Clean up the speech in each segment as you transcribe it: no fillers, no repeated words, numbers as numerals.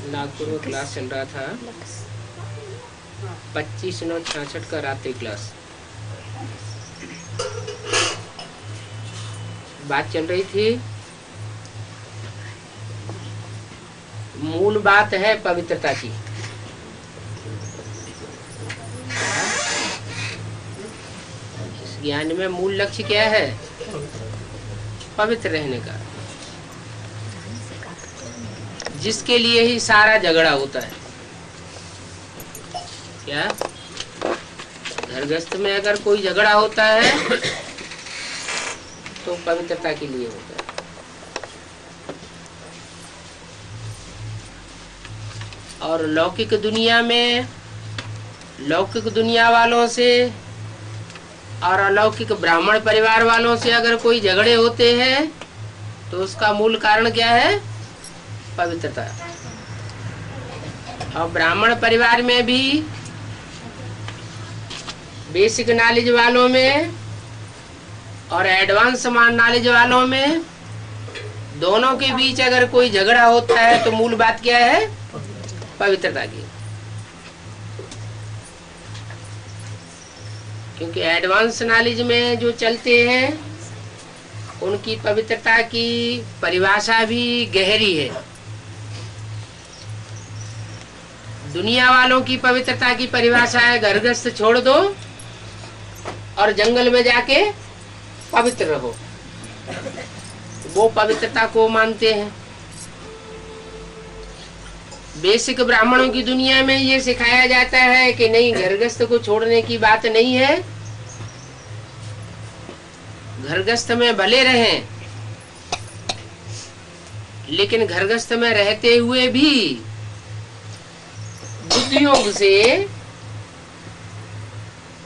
नागपुर में क्लास चल रहा था 25/9/66 का रात्रि क्लास। बात चल रही थी, मूल बात है पवित्रता की। इस ज्ञान में मूल लक्ष्य क्या है? पवित्र रहने का, जिसके लिए ही सारा झगड़ा होता है। क्या घरगृहस्थ में अगर कोई झगड़ा होता है तो पवित्रता के लिए होता है। और लौकिक दुनिया में, लौकिक दुनिया वालों से और अलौकिक ब्राह्मण परिवार वालों से अगर कोई झगड़े होते हैं तो उसका मूल कारण क्या है? पवित्रता। और ब्राह्मण परिवार में भी बेसिक नॉलेज वालों में और एडवांस नॉलेज वालों में, दोनों के बीच अगर कोई झगड़ा होता है तो मूल बात क्या है? पवित्रता की। क्योंकि एडवांस नॉलेज में जो चलते हैं उनकी पवित्रता की परिभाषा भी गहरी है। दुनिया वालों की पवित्रता की परिभाषा है घरगृहस्थ छोड़ दो और जंगल में जाके पवित्र रहो। वो पवित्रता को मानते हैं। बेसिक ब्राह्मणों की दुनिया में ये सिखाया जाता है कि नहीं, घरगृहस्थ को छोड़ने की बात नहीं है, घरगृहस्थ में भले रहें, लेकिन घरगृहस्थ में रहते हुए भी बुद्धि योग से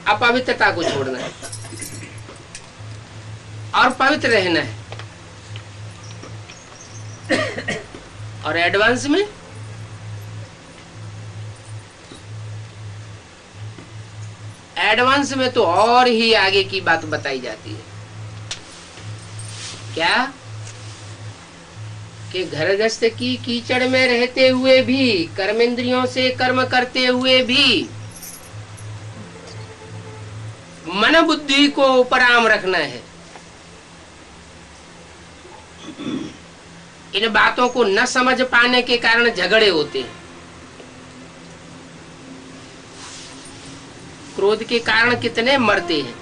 अपवित्रता को छोड़ना है और पवित्र रहना है। और एडवांस में तो और ही आगे की बात बताई जाती है। क्या कि घरगृहस्थ की कीचड़ में रहते हुए भी, कर्मेंद्रियों से कर्म करते हुए भी मन बुद्धि को उपराम रखना है। इन बातों को न समझ पाने के कारण झगड़े होते हैं। क्रोध के कारण कितने मरते हैं।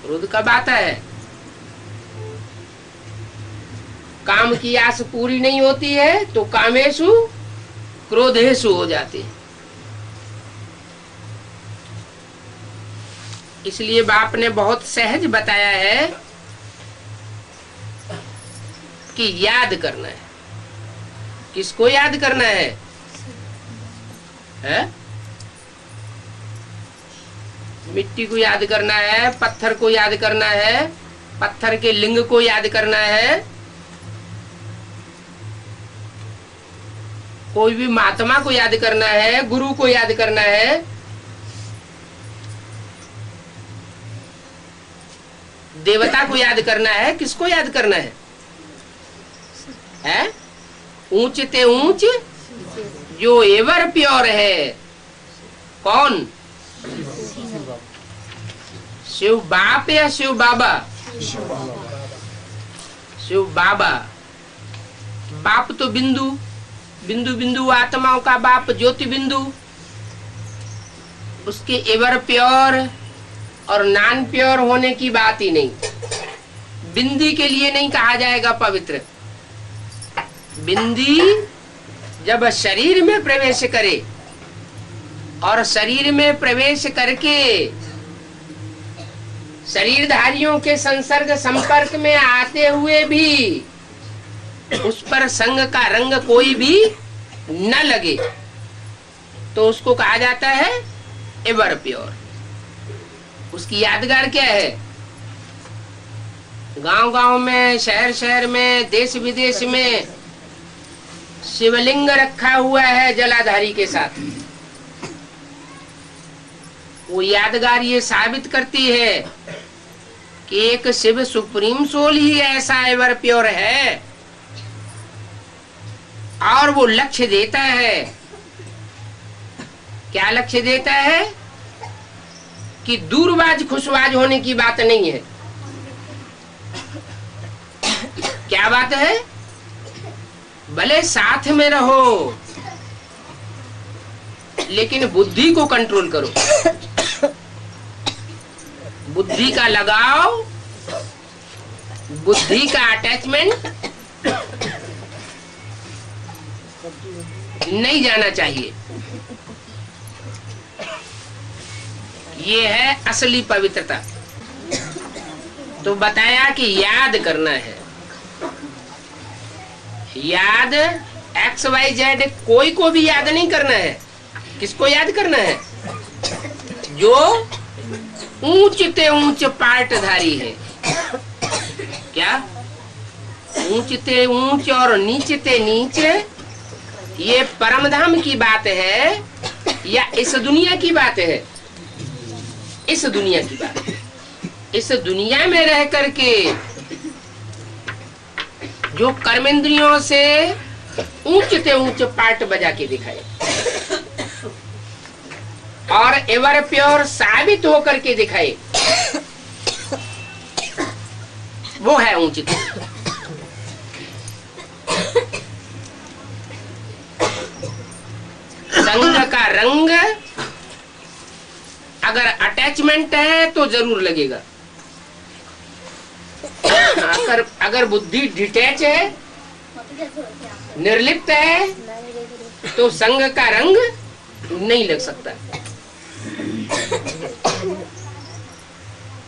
क्रोध कब आता है? काम की आस पूरी नहीं होती है तो कामेशु क्रोधेशु हो जाते हैं। इसलिए बाप ने बहुत सहज बताया है कि याद करना है। किसको याद करना है? मिट्टी को याद करना है, पत्थर को याद करना है, पत्थर के लिंग को याद करना है, कोई भी महात्मा को याद करना है, गुरु को याद करना है, देवता को याद करना है। किसको याद करना है? ऊंच ते ऊंच जो एवर प्योर है। कौन? शिव बाप या शिव बाबा? शिव बाबा। बाप तो बिंदु, बिंदु बिंदु आत्माओं का बाप ज्योति बिंदु। उसके एवर प्योर और नॉन प्योर होने की बात ही नहीं। बिंदी के लिए नहीं कहा जाएगा पवित्र। बिंदी जब शरीर में प्रवेश करे और शरीर में प्रवेश करके शरीरधारियों के संसर्ग संपर्क में आते हुए भी उस पर संग का रंग कोई भी न लगे तो उसको कहा जाता है एवर प्योर। उसकी यादगार क्या है? गांव गांव में, शहर शहर में, देश विदेश में शिवलिंग रखा हुआ है जलाधारी के साथ। वो यादगार ये साबित करती है कि एक शिव सुप्रीम सोल ही ऐसा एवर प्योर है और वो लक्ष्य देता है। क्या लक्ष्य देता है? कि दूरबाज खुशबाज होने की बात नहीं है। क्या बात है? भले साथ में रहो, लेकिन बुद्धि को कंट्रोल करो। बुद्धि का लगाव, बुद्धि का अटैचमेंट नहीं जाना चाहिए। ये है असली पवित्रता। तो बताया कि याद करना है। याद XYZ कोई को भी याद नहीं करना है। किसको याद करना है? जो ऊंच ते ऊंच पार्टधारी है। क्या? ऊंच ते ऊंच और नीच ते नीच, ये परमधाम की बात है या इस दुनिया की बात है? इस दुनिया की बात है। इस दुनिया में रह करके जो कर्मेंद्रियों से ऊंच ते ऊंच पार्ट बजा के दिखाए और एवर प्योर साबित होकर के दिखाए, वो है ऊंच। संग का रंग अगर अटैचमेंट है तो जरूर लगेगा। अगर बुद्धि डिटैच है, निर्लिप्त है, तो संग का रंग नहीं लग सकता।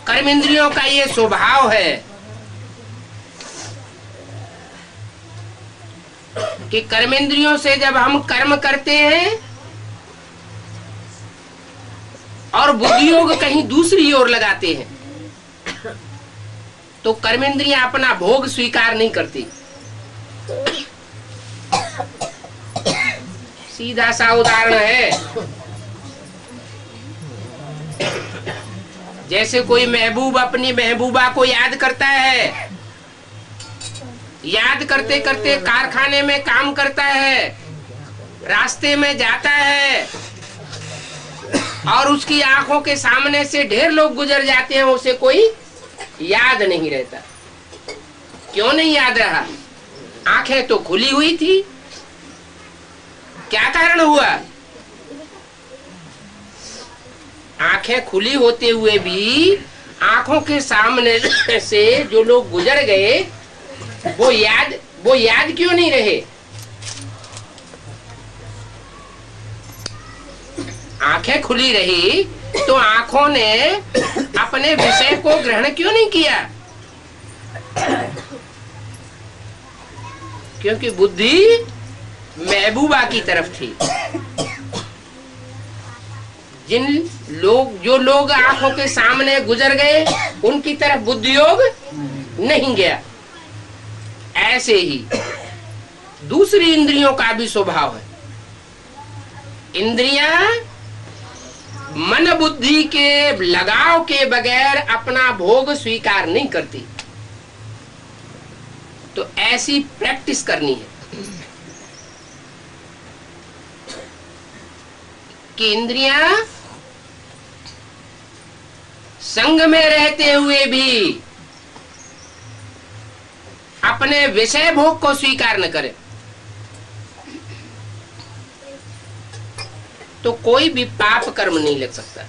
कर्मेंद्रियों का ये स्वभाव है कि कर्मेंद्रियों से जब हम कर्म करते हैं और बुद्धि योग कहीं दूसरी ओर लगाते हैं, तो कर्मेंद्रियां अपना भोग स्वीकार नहीं करती। सीधा सा उदाहरण है, जैसे कोई महबूब अपनी महबूबा को याद करता है, याद करते करते कारखाने में काम करता है, रास्ते में जाता है और उसकी आंखों के सामने से ढेर लोग गुजर जाते हैं, उसे कोई याद नहीं रहता। क्यों नहीं याद रहा? आंखें तो खुली हुई थी। क्या कारण हुआ? आंखें खुली होते हुए भी आंखों के सामने से जो लोग गुजर गए वो याद क्यों नहीं रहे? आंखें खुली रही तो आंखों ने अपने विषय को ग्रहण क्यों नहीं किया? क्योंकि बुद्धि महबूबा की तरफ थी। जो लोग आंखों के सामने गुजर गए उनकी तरफ बुद्धि योग नहीं गया। ऐसे ही दूसरी इंद्रियों का भी स्वभाव है। इंद्रियां मन बुद्धि के लगाव के बगैर अपना भोग स्वीकार नहीं करती। तो ऐसी प्रैक्टिस करनी है कि इंद्रियां संग में रहते हुए भी अपने विषय भोग को स्वीकार न करें, तो कोई भी पाप कर्म नहीं लग सकता।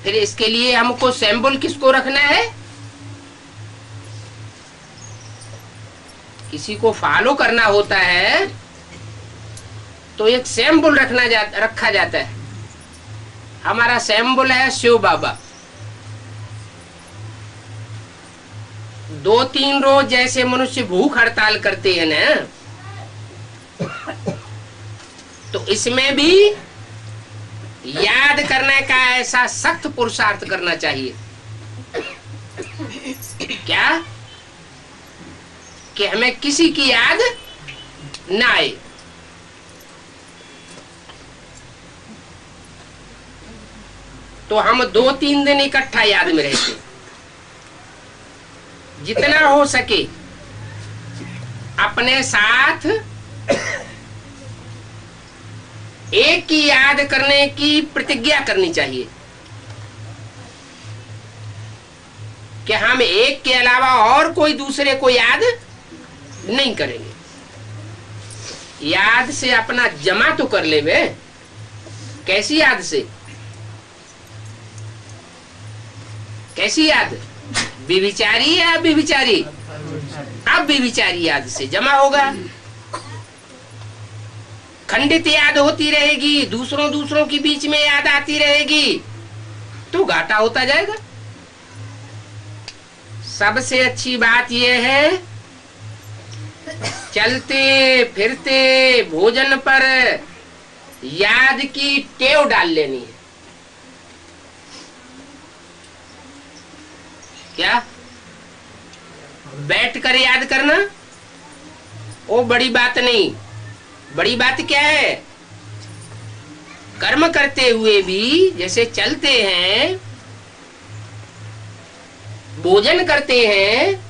फिर इसके लिए हमको सैंबल किसको रखना है? किसी को फॉलो करना होता है तो एक सैंबल रखा जाता है। हमारा सैंबल है शिव बाबा। 2-3 रोज जैसे मनुष्य भूख हड़ताल करते हैं ना, तो इसमें भी याद करने का ऐसा सख्त पुरुषार्थ करना चाहिए। क्या? कि हमें किसी की याद ना आए। तो हम 2-3 दिन इकट्ठा याद में रहते। जितना हो सके अपने साथ एक की याद करने की प्रतिज्ञा करनी चाहिए कि हम एक के अलावा और कोई दूसरे को याद नहीं करेंगे। याद से अपना जमा तो कर ले वे। कैसी याद से? कैसी याद? विविचारी या अविविचारी? अब विविचारी याद से जमा होगा। खंडित याद होती रहेगी, दूसरों के बीच में याद आती रहेगी, तो घाटा होता जाएगा। सबसे अच्छी बात यह है चलते फिरते भोजन पर याद की टेव डाल लेनी है। क्या? बैठ कर याद करना वो बड़ी बात नहीं। बड़ी बात क्या है? कर्म करते हुए भी, जैसे चलते हैं, भोजन करते हैं,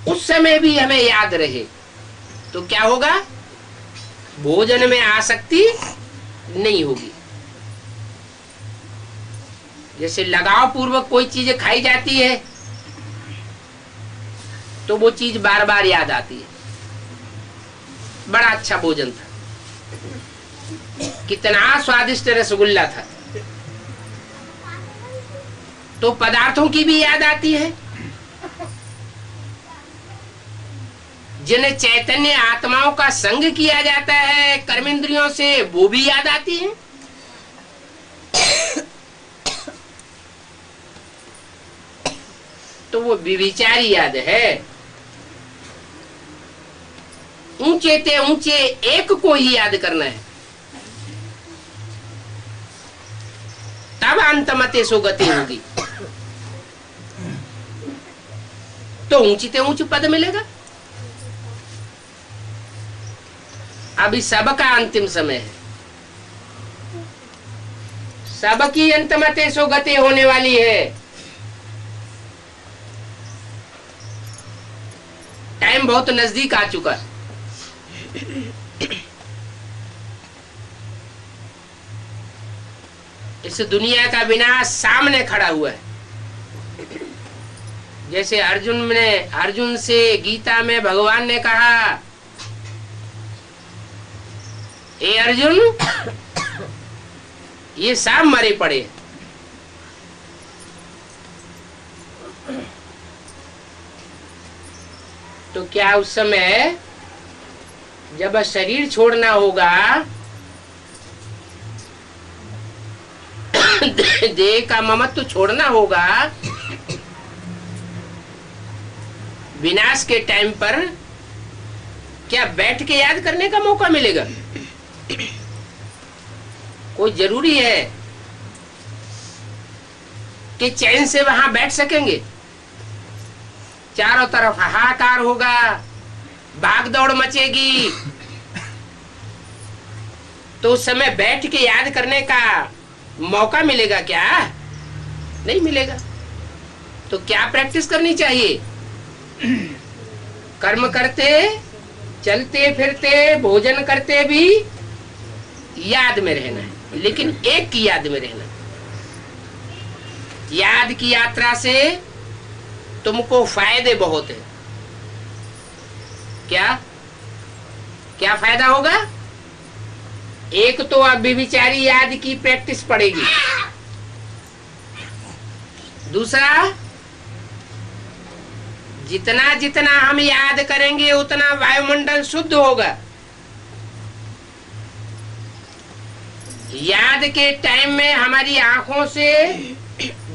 उस समय भी हमें याद रहे तो क्या होगा? भोजन में आसक्ति नहीं होगी। जैसे लगाव पूर्वक कोई चीज खाई जाती है तो वो चीज बार बार याद आती है। बड़ा अच्छा भोजन था, कितना स्वादिष्ट रसगुल्ला था, तो पदार्थों की भी याद आती है। जिन्हें चैतन्य आत्माओं का संग किया जाता है कर्मेंद्रियों से, वो भी याद आती है। तो वो विविचारी याद है। ऊंचे ते ऊंचे एक को ही याद करना है, तब अंतमते सुगति होगी। तो ऊंची ते ऊंच पद मिलेगा। अभी सबका अंतिम समय है, सबकी अंतमते सुगति होने वाली है। टाइम बहुत नजदीक आ चुका है। इस दुनिया का विनाश सामने खड़ा हुआ है। जैसे अर्जुन से गीता में भगवान ने कहा, ए अर्जुन, ये सब मरे पड़े। तो क्या उस समय जब शरीर छोड़ना होगा, देह का ममत्व छोड़ना होगा, विनाश के टाइम पर क्या बैठ के याद करने का मौका मिलेगा? कोई जरूरी है कि चैन से वहां बैठ सकेंगे? चारों तरफ हाहाकार होगा, भाग दौड़ मचेगी, तो उस समय बैठ के याद करने का मौका मिलेगा क्या? नहीं मिलेगा। तो क्या प्रैक्टिस करनी चाहिए? कर्म करते, चलते फिरते, भोजन करते भी याद में रहना है, लेकिन एक की याद में रहना। याद की यात्रा से तुमको फायदे बहुत है। क्या क्या फायदा होगा? एक तो अव्यभिचारी याद की प्रैक्टिस पड़ेगी, दूसरा जितना जितना हम याद करेंगे उतना वायुमंडल शुद्ध होगा। याद के टाइम में हमारी आंखों से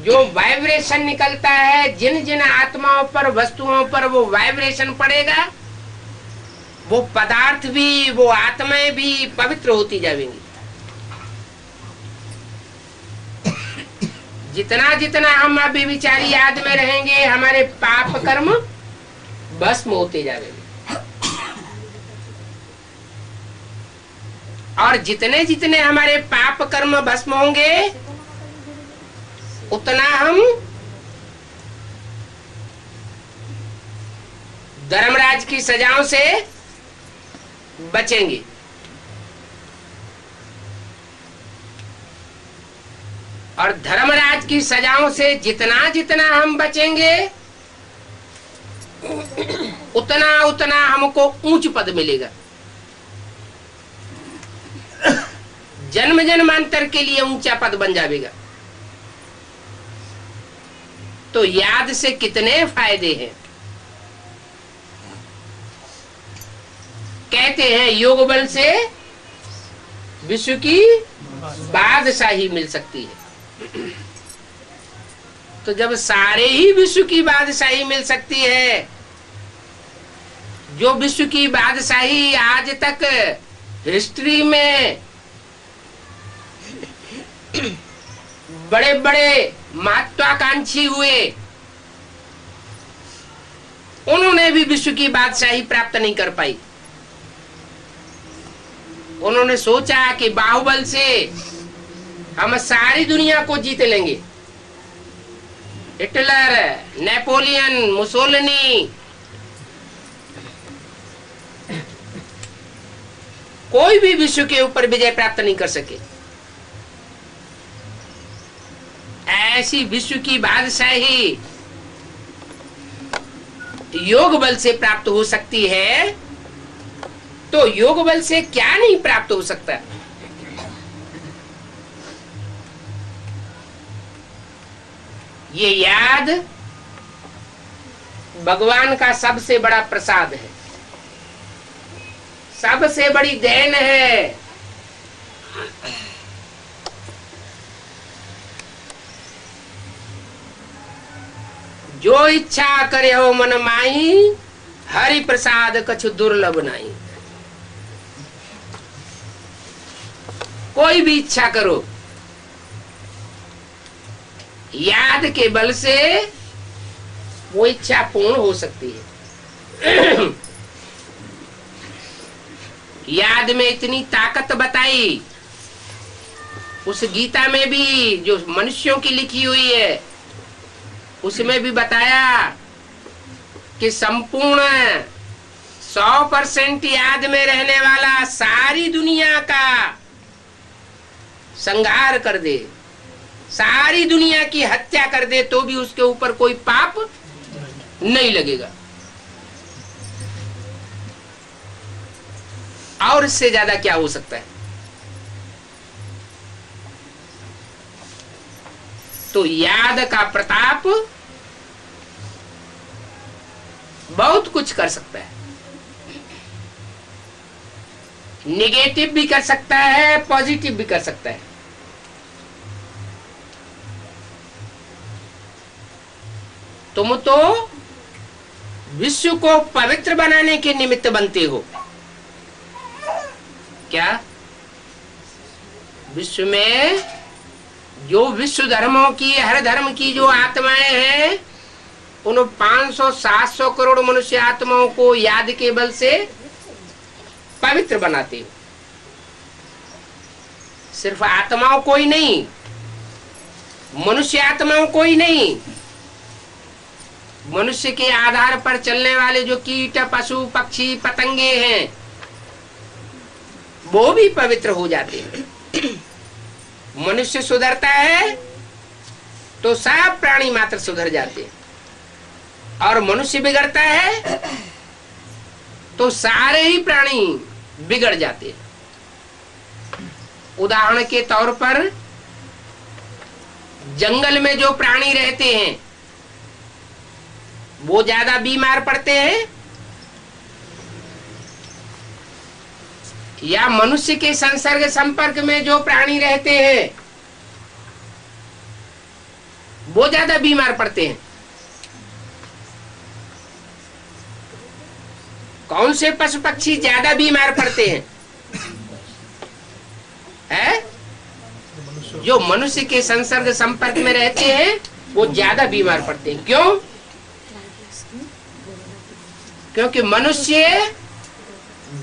जो वाइब्रेशन निकलता है, जिन जिन आत्माओं पर, वस्तुओं पर वो वाइब्रेशन पड़ेगा, वो पदार्थ भी, वो आत्माएं भी पवित्र होती जाएंगी। जितना जितना हम अव्यभिचारी याद में रहेंगे, हमारे पाप कर्म भस्म होते जाएंगे। और जितने जितने हमारे पाप कर्म भस्म होंगे, उतना हम धर्मराज की सजाओं से बचेंगे। और धर्मराज की सजाओं से जितना जितना हम बचेंगे उतना उतना हमको ऊंच पद मिलेगा। जन्म जन्मांतर के लिए ऊंचा पद बन जाएगा। तो याद से कितने फायदे हैं। कहते हैं योग बल से विश्व की बादशाही मिल सकती है। तो जब सारे ही विश्व की बादशाही मिल सकती है, जो विश्व की बादशाही आज तक हिस्ट्री में बड़े बड़े महत्वाकांक्षी हुए, उन्होंने भी विश्व की बादशाही प्राप्त नहीं कर पाई। उन्होंने सोचा कि बाहुबल से हम सारी दुनिया को जीत लेंगे। हिटलर, नेपोलियन, मुसोलिनी, कोई भी विश्व के ऊपर विजय प्राप्त नहीं कर सके। ऐसी विश्व की बादशाही योग बल से प्राप्त हो सकती है। तो योग बल से क्या नहीं प्राप्त हो सकता। ये याद भगवान का सबसे बड़ा प्रसाद है, सबसे बड़ी देन है। जो इच्छा करे हो मन माई, हरि प्रसाद कछु दुर्लभ नहीं। कोई भी इच्छा करो, याद के बल से वो इच्छा पूर्ण हो सकती है। याद में इतनी ताकत बताई, उस गीता में भी जो मनुष्यों की लिखी हुई है उसमें भी बताया कि संपूर्ण 100% याद में रहने वाला सारी दुनिया का संहार कर दे, सारी दुनिया की हत्या कर दे, तो भी उसके ऊपर कोई पाप नहीं लगेगा। और इससे ज्यादा क्या हो सकता है। तो याद का प्रताप बहुत कुछ कर सकता है। निगेटिव भी कर सकता है, पॉजिटिव भी कर सकता है। तुम तो विश्व को पवित्र बनाने के निमित्त बनते हो। क्या विश्व में जो विश्व धर्मों की, हर धर्म की जो आत्माएं हैं, उन 500-700 करोड़ मनुष्य आत्माओं को याद के बल से पवित्र बनाते हो। सिर्फ आत्माओं को ही नहीं, मनुष्य आत्माओं को ही नहीं, मनुष्य के आधार पर चलने वाले जो कीट, पशु, पक्षी, पतंगे हैं, वो भी पवित्र हो जाते हैं। मनुष्य सुधरता है तो सब प्राणी मात्र सुधर जाते हैं, और मनुष्य बिगड़ता है तो सारे ही प्राणी बिगड़ जाते हैं। उदाहरण के तौर पर जंगल में जो प्राणी रहते हैं वो ज्यादा बीमार पड़ते हैं, या मनुष्य के संसर्ग संपर्क में जो प्राणी रहते हैं वो ज्यादा बीमार पड़ते हैं। कौन से पशु पक्षी ज्यादा बीमार पड़ते हैं? जो मनुष्य के संसर्ग संपर्क में रहते हैं वो ज्यादा बीमार पड़ते हैं। क्यों? क्योंकि मनुष्य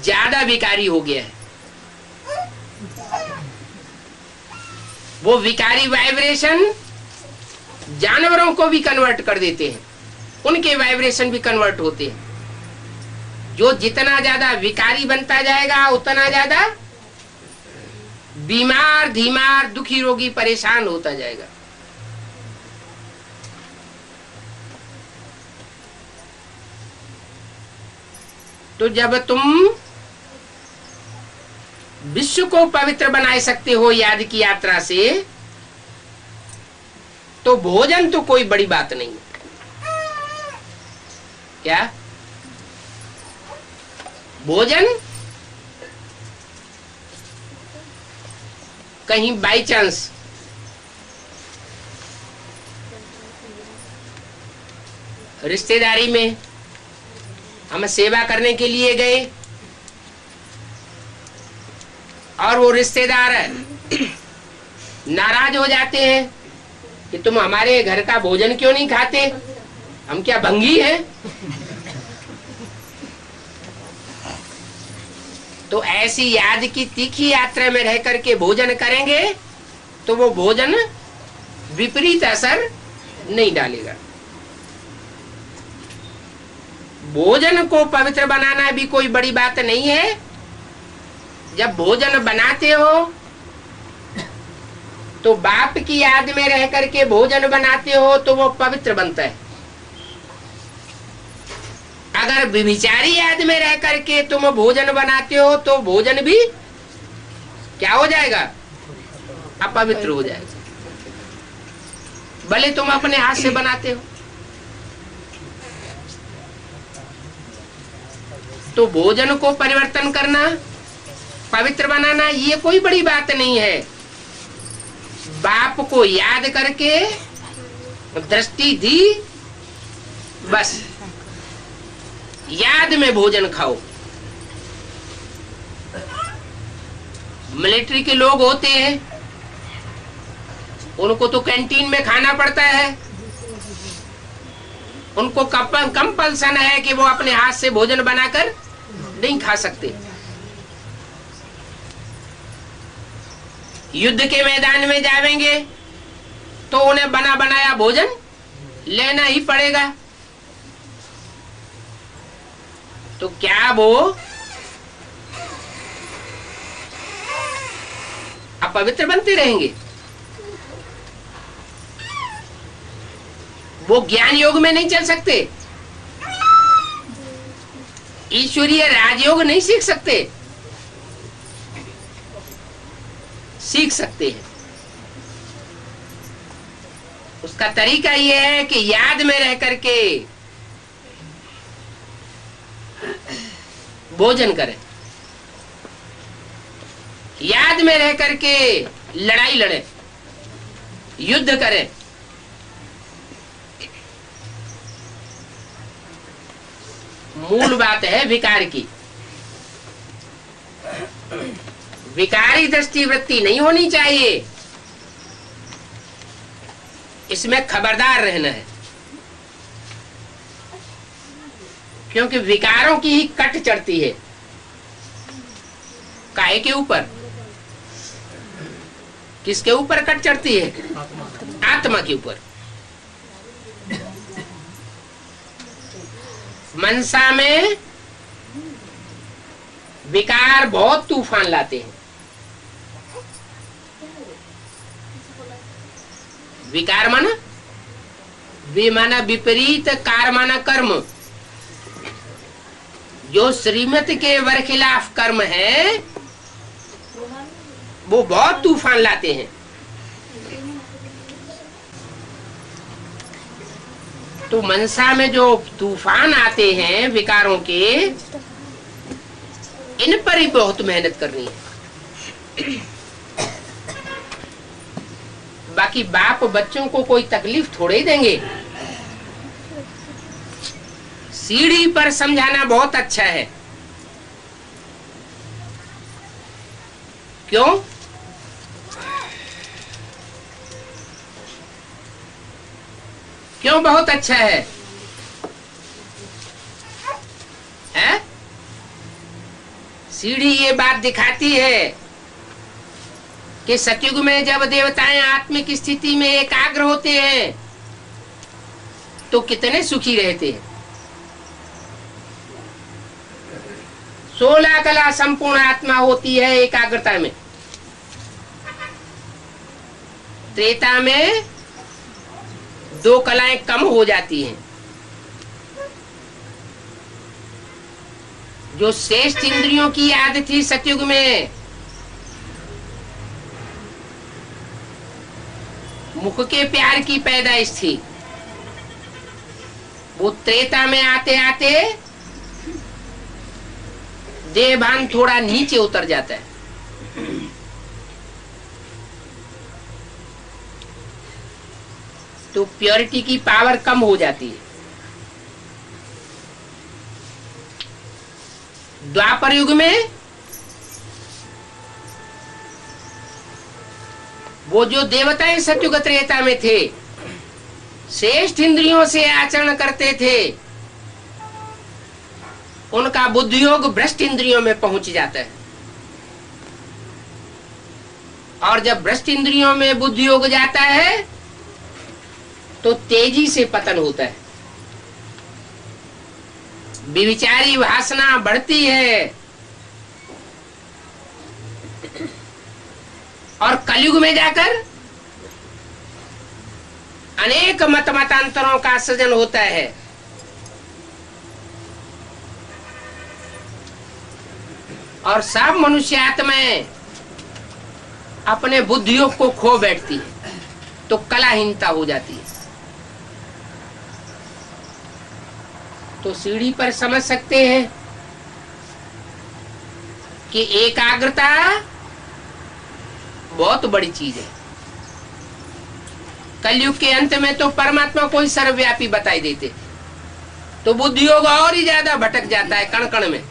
ज्यादा विकारी हो गया है। वो विकारी वाइब्रेशन जानवरों को भी कन्वर्ट कर देते हैं, उनके वाइब्रेशन भी कन्वर्ट होते हैं। जो जितना ज्यादा विकारी बनता जाएगा उतना ज्यादा बीमार, धीमार, दुखी, रोगी, परेशान होता जाएगा। तो जब तुम विश्व को पवित्र बना सकते हो याद की यात्रा से, तो भोजन तो कोई बड़ी बात नहीं है। क्या भोजन कहीं बाई चांस रिश्तेदारी में हम सेवा करने के लिए गए और वो रिश्तेदार नाराज हो जाते हैं कि तुम हमारे घर का भोजन क्यों नहीं खाते, हम क्या भंगी हैं? तो ऐसी याद की तीखी यात्रा में रह करके भोजन करेंगे तो वो भोजन विपरीत असर नहीं डालेगा। भोजन को पवित्र बनाना भी कोई बड़ी बात नहीं है। जब भोजन बनाते हो तो बाप की याद में रह करके भोजन बनाते हो तो वो पवित्र बनता है। अगर व्यभिचारी याद में रह करके तुम भोजन बनाते हो तो भोजन भी क्या हो जाएगा? अपवित्र हो जाएगा, भले तुम अपने हाथ से बनाते हो। तो भोजन को परिवर्तन करना, पवित्र बनाना, ये कोई बड़ी बात नहीं है। बाप को याद करके दृष्टि दी, बस याद में भोजन खाओ। मिलिट्री के लोग होते हैं, उनको तो कैंटीन में खाना पड़ता है, उनको कंपल्सन है कि वो अपने हाथ से भोजन बनाकर नहीं खा सकते। युद्ध के मैदान में जाएंगे तो उन्हें बना बनाया भोजन लेना ही पड़ेगा। तो क्या वो अपवित्र बनते रहेंगे? वो ज्ञान योग में नहीं चल सकते, ईश्वरीय राजयोग नहीं सीख सकते। सीख सकते हैं। उसका तरीका यह है कि याद में रह करके भोजन करें, याद में रह करके लड़ाई लड़े, युद्ध करें। मूल बात है विकार की। विकारी दृष्टि वृत्ति नहीं होनी चाहिए, इसमें खबरदार रहना है, क्योंकि विकारों की ही कट चढ़ती है। काहे के ऊपर? किसके ऊपर कट चढ़ती है? आत्मा के ऊपर। मनसा में विकार बहुत तूफान लाते हैं। विकार माना माना विपरीत, कार माना कर्म। जो श्रीमत के बरखिलाफ कर्म है वो बहुत तूफान लाते हैं। तो मनसा में जो तूफान आते हैं विकारों के, इन पर ही बहुत मेहनत करनी है। बाकी बाप बच्चों को कोई तकलीफ थोड़े ही देंगे। सीढ़ी पर समझाना बहुत अच्छा है। क्यों? क्यों बहुत अच्छा है? हैं? सीढ़ी ये बात दिखाती है कि सतयुग में जब देवताएं आत्मिक स्थिति में एकाग्र होते हैं तो कितने सुखी रहते हैं। 16 कला संपूर्ण आत्मा होती है एकाग्रता में। त्रेता में 2 कलाएं कम हो जाती हैं। जो श्रेष्ठ इंद्रियों की याद थी सतयुग में, मुख के प्यार की पैदाइश थी, वो त्रेता में आते आते देहभान थोड़ा नीचे उतर जाता है। तो प्योरिटी की पावर कम हो जाती है। द्वापर युग में वो जो देवताएं सतयुग त्रेता में थे, श्रेष्ठ इंद्रियों से आचरण करते थे, उनका बुद्धियोग भ्रष्ट इंद्रियों में पहुंच जाता है। और जब भ्रष्ट इंद्रियों में बुद्धियोग जाता है तो तेजी से पतन होता है, विविचारी वासना बढ़ती है। और कलयुग में जाकर अनेक मतांतरों का सृजन होता है। और सब मनुष्य आत्माएं अपने बुद्धियोग को खो बैठती है, तो कलाहीनता हो जाती है। तो सीढ़ी पर समझ सकते हैं कि एकाग्रता बहुत बड़ी चीज है। कलयुग के अंत में तो परमात्मा को ही सर्वव्यापी बताई देते, तो बुद्धियोग और ही ज्यादा भटक जाता है कण कण में।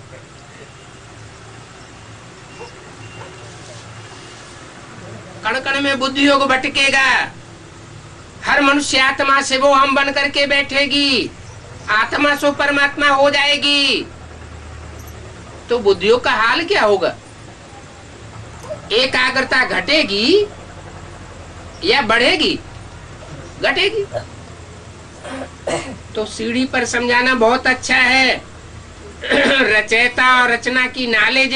कण कण में बुद्धियोग भटकेगा। हर मनुष्य आत्मा से वो हम बन करके बैठेगी, आत्मा सो परमात्मा हो जाएगी। तो बुद्धियोग का हाल क्या होगा? एकाग्रता घटेगी या बढ़ेगी? घटेगी। तो सीढ़ी पर समझाना बहुत अच्छा है। रचयिता और रचना की नॉलेज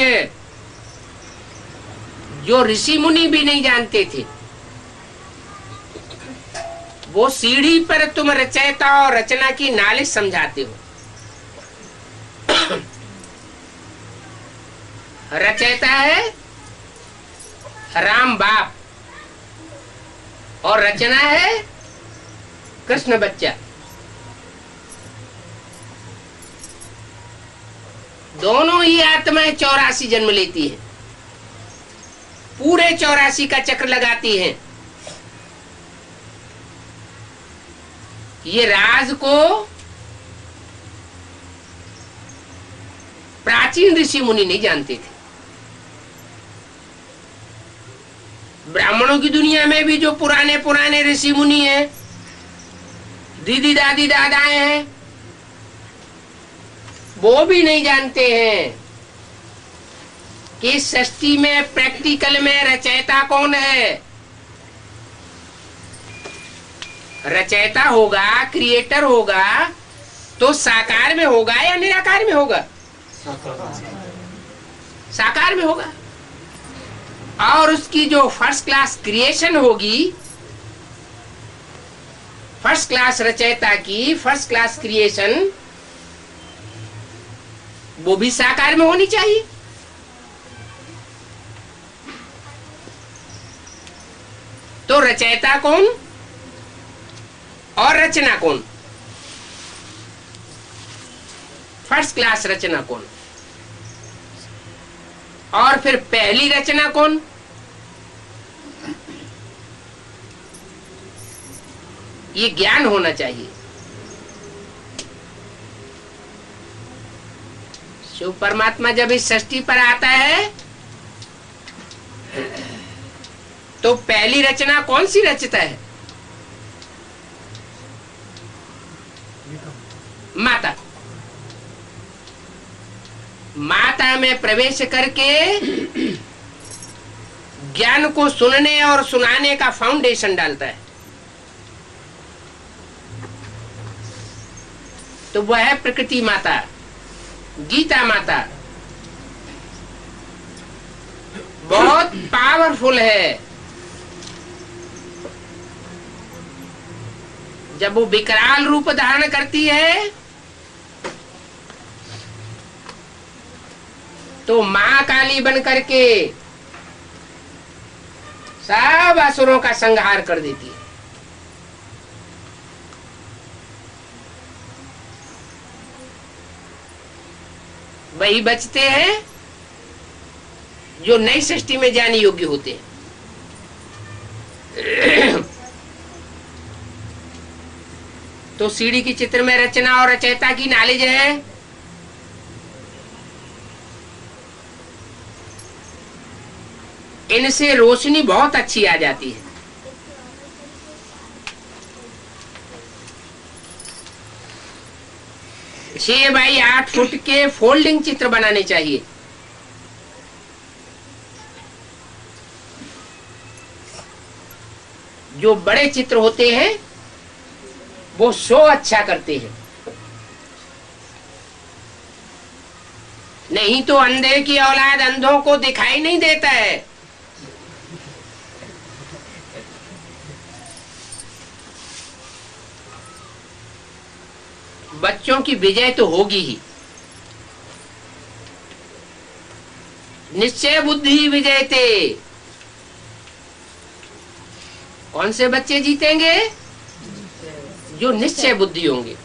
जो ऋषि मुनि भी नहीं जानते थे, वो सीढ़ी पर तुम रचयिता और रचना की नॉलेज समझाते हो। रचयिता है राम बाप और रचना है कृष्ण बच्चा। दोनों ही आत्माएं 84 जन्म लेती हैं, पूरे 84 का चक्र लगाती हैं। ये राज को प्राचीन ऋषि मुनि नहीं जानते थे। ब्राह्मणों की दुनिया में भी जो पुराने पुराने ऋषि मुनि हैं, दीदी दादी दादाएं हैं, वो भी नहीं जानते हैं कि सृष्टि में प्रैक्टिकल में रचयिता कौन है। रचयिता होगा, क्रिएटर होगा, तो साकार में होगा या निराकार में होगा? साकार में होगा। और उसकी जो फर्स्ट क्लास क्रिएशन होगी, फर्स्ट क्लास रचयिता की फर्स्ट क्लास क्रिएशन, वो भी साकार में होनी चाहिए। तो रचयिता कौन और रचना कौन? फर्स्ट क्लास रचना कौन? और फिर पहली रचना कौन? ये ज्ञान होना चाहिए। शिव परमात्मा जब इस सृष्टि पर आता है तो पहली रचना कौन सी रचता है? माता। माता में प्रवेश करके ज्ञान को सुनने और सुनाने का फाउंडेशन डालता है। तो वह है प्रकृति माता, गीता माता, बहुत पावरफुल है। जब वो विकराल रूप धारण करती है तो महाकाली बन करके सब असुरों का संहार कर देती है। वही बचते हैं जो नई सृष्टि में जाने योग्य होते हैं। तो सीढ़ी की चित्र में रचना और रचयिता की नॉलेज है। इनसे रोशनी बहुत अच्छी आ जाती है। 6 बाई 8 फुट के फोल्डिंग चित्र बनाने चाहिए। जो बड़े चित्र होते हैं वो शो अच्छा करते हैं, नहीं तो अंधे की औलाद अंधों को दिखाई नहीं देता है। बच्चों की विजय तो होगी ही। निश्चय बुद्धि विजयते। कौन से बच्चे जीतेंगे? जो निश्चय बुद्धि होंगे।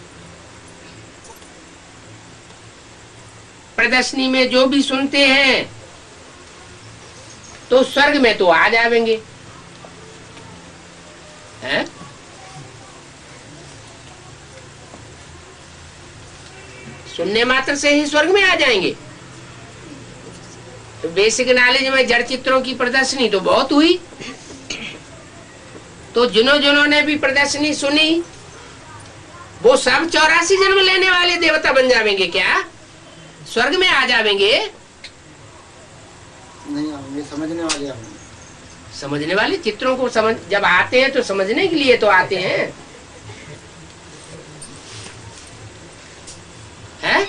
प्रदर्शनी में जो भी सुनते हैं तो स्वर्ग में तो आ जाएंगे, हैं? सुनने मात्र से ही स्वर्ग में आ जाएंगे। तो बेसिक नॉलेज में जड़ चित्रों की प्रदर्शनी तो बहुत हुई। तो जिन्होंने भी प्रदर्शनी सुनी वो सब 84 जन्म लेने वाले देवता बन जाएंगे क्या? स्वर्ग में आ जाएंगे? नहीं आएंगे, समझने वाले आएंगे। समझने वाले चित्रों को समझ जब आते हैं तो समझने के लिए तो आते हैं, है?